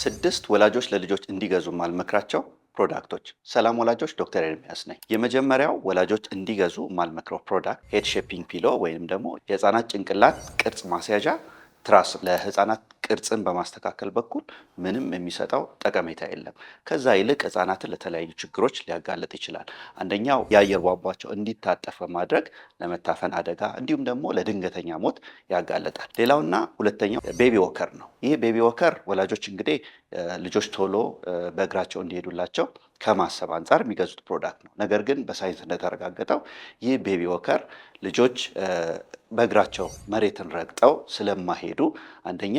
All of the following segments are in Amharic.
6 ወላጆች ለልጆች እንዲገዙ ማልመክራቸው ፕሮዳክቶች። ሰላም ወላጆች፣ ዶክተር ኤርሚያስ ነኝ። የመጀመሪያው ወላጆች እንዲገዙ ማልመክረው ፕሮዳክት ሄድ ሼፒንግ ፒሎ ወይም ደግሞ የህፃናት ጭንቅላት ቅርጽ ማስያዣ ትራስ። ለህፃናት ቅርጽን በማስተካከል በኩል ምንም የሚሰጠው ጠቀሜታ የለም። ከዛ ይልቅ ህፃናትን ለተለያዩ ችግሮች ሊያጋለጥ ይችላል። አንደኛው የአየር ቧንቧቸው እንዲታጠፍ በማድረግ ለመታፈን አደጋ እንዲሁም ደግሞ ለድንገተኛ ሞት ያጋለጣል። ሌላውና ሁለተኛው ቤቢ ወከር ነው። ይህ ቤቢ ወከር ወላጆች እንግዲህ ልጆች ቶሎ በእግራቸው እንዲሄዱላቸው ከማሰብ አንጻር የሚገዙት ፕሮዳክት ነው። ነገር ግን በሳይንስ እንደተረጋገጠው ይህ ቤቢ ወከር ልጆች በእግራቸው መሬትን ረግጠው ስለማይሄዱ አንደኛ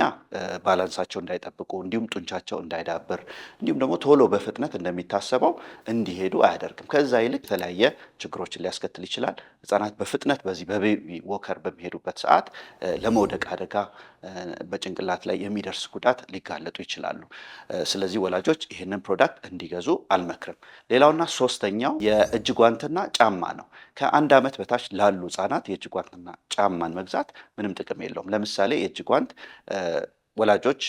ባላንሳቸው እንዳይጠብቁ እንዲሁም ጡንቻቸው እንዳይዳብር እንዲሁም ደግሞ ቶሎ በፍጥነት እንደሚታሰበው እንዲሄዱ አያደርግም። ከዛ ይልቅ የተለያየ ችግሮችን ሊያስከትል ይችላል። ህጻናት በፍጥነት በዚህ በቤቢ ወከር በሚሄዱበት ሰዓት ለመውደቅ አደጋ፣ በጭንቅላት ላይ የሚደርስ ጉዳት ሊጋለጡ ይችላሉ። ስለዚህ ወላጆች ይህንን ፕሮዳክት እንዲገዙ አልመክርም። ሌላውና ሶስተኛው የእጅ ጓንትና ጫማ ነው። ከ1 ዓመት በታች ላሉ ህጻናት የእጅ ጓንትና ጫማን መግዛት ምንም ጥቅም የለውም። ለምሳሌ የእጅ ጓንት ወላጆች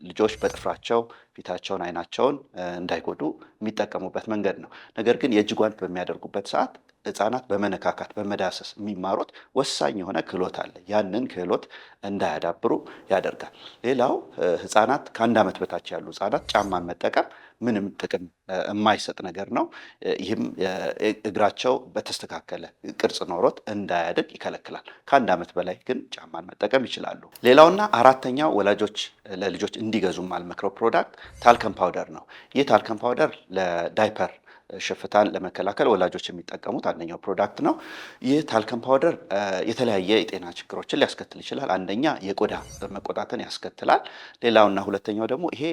ልጆች በጥፍራቸው ፊታቸውን፣ አይናቸውን እንዳይጎዱ የሚጠቀሙበት መንገድ ነው። ነገር ግን የእጅ ጓንት በሚያደርጉበት ሰዓት ህጻናት በመነካካት በመዳሰስ የሚማሩት ወሳኝ የሆነ ክህሎት አለ። ያንን ክህሎት እንዳያዳብሩ ያደርጋል። ሌላው ህጻናት ከ1 ዓመት በታች ያሉ ህጻናት ጫማን መጠቀም ምንም ጥቅም የማይሰጥ ነገር ነው። ይህም እግራቸው በተስተካከለ ቅርጽ ኖሮት እንዳያድግ ይከለክላል። ከ1 ዓመት በላይ ግን ጫማን መጠቀም ይችላሉ። ሌላውና አራተኛው ወላጆች ለልጆች እንዲገዙ ማልመክረው ፕሮዳክት ታልከም ፓውደር ነው። ይህ ታልከም ፓውደር ለዳይፐር ሽፍታን ለመከላከል ወላጆች የሚጠቀሙት አንደኛው ፕሮዳክት ነው። ይህ ታልከም ፓውደር የተለያየ የጤና ችግሮችን ሊያስከትል ይችላል። አንደኛ የቆዳ መቆጣትን ያስከትላል። ሌላውና ሁለተኛው ደግሞ ይሄ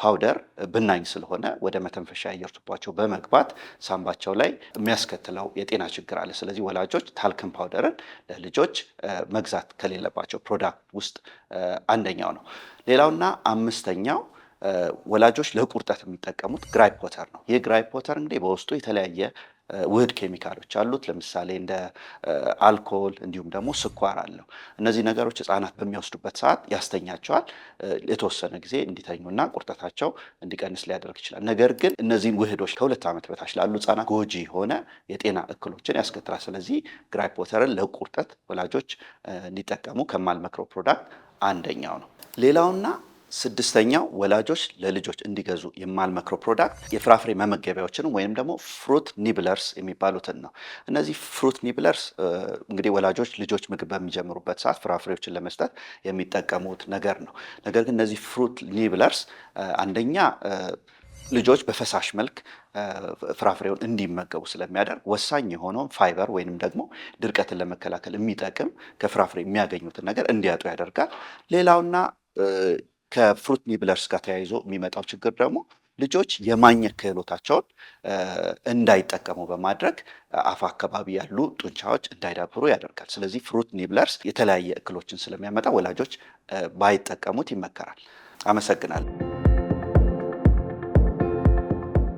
ፓውደር ብናኝ ስለሆነ ወደ መተንፈሻ አየር ቱቧቸው በመግባት ሳምባቸው ላይ የሚያስከትለው የጤና ችግር አለ። ስለዚህ ወላጆች ታልከም ፓውደርን ለልጆች መግዛት ከሌለባቸው ፕሮዳክት ውስጥ አንደኛው ነው። ሌላውና አምስተኛው ወላጆች ለቁርጠት የሚጠቀሙት ግራይፕ ወተር ነው። ይህ ግራይፕ ወተር እንግዲህ በውስጡ የተለያየ ውህድ ኬሚካሎች አሉት። ለምሳሌ እንደ አልኮል እንዲሁም ደግሞ ስኳር አለው። እነዚህ ነገሮች ህጻናት በሚወስዱበት ሰዓት ያስተኛቸዋል። የተወሰነ ጊዜ እንዲተኙና ቁርጠታቸው እንዲቀንስ ሊያደርግ ይችላል። ነገር ግን እነዚህን ውህዶች ከ2 ዓመት በታች ላሉ ህጻናት ጎጂ የሆነ የጤና እክሎችን ያስከትላል። ስለዚህ ግራይፕ ወተርን ለቁርጠት ወላጆች እንዲጠቀሙ ከማልመክረው ፕሮዳክት አንደኛው ነው። ሌላውና 6ኛው ወላጆች ለልጆች እንዲገዙ የማልመክረው ፕሮዳክት የፍራፍሬ መመገቢያዎችን ወይም ደግሞ ፍሩት ኒብለርስ የሚባሉትን ነው። እነዚህ ፍሩት ኒብለርስ እንግዲህ ወላጆች ልጆች ምግብ በሚጀምሩበት ሰዓት ፍራፍሬዎችን ለመስጠት የሚጠቀሙት ነገር ነው። ነገር ግን እነዚህ ፍሩት ኒብለርስ አንደኛ ልጆች በፈሳሽ መልክ ፍራፍሬውን እንዲመገቡ ስለሚያደርግ ወሳኝ የሆነውን ፋይበር ወይንም ደግሞ ድርቀትን ለመከላከል የሚጠቅም ከፍራፍሬ የሚያገኙትን ነገር እንዲያጡ ያደርጋል። ሌላውና ከፍሩት ኒብለርስ ጋር ተያይዞ የሚመጣው ችግር ደግሞ ልጆች የማኘክ ክህሎታቸውን እንዳይጠቀሙ በማድረግ አፍ አካባቢ ያሉ ጡንቻዎች እንዳይዳብሩ ያደርጋል። ስለዚህ ፍሩት ኒብለርስ የተለያየ እክሎችን ስለሚያመጣ ወላጆች ባይጠቀሙት ይመከራል። አመሰግናለሁ።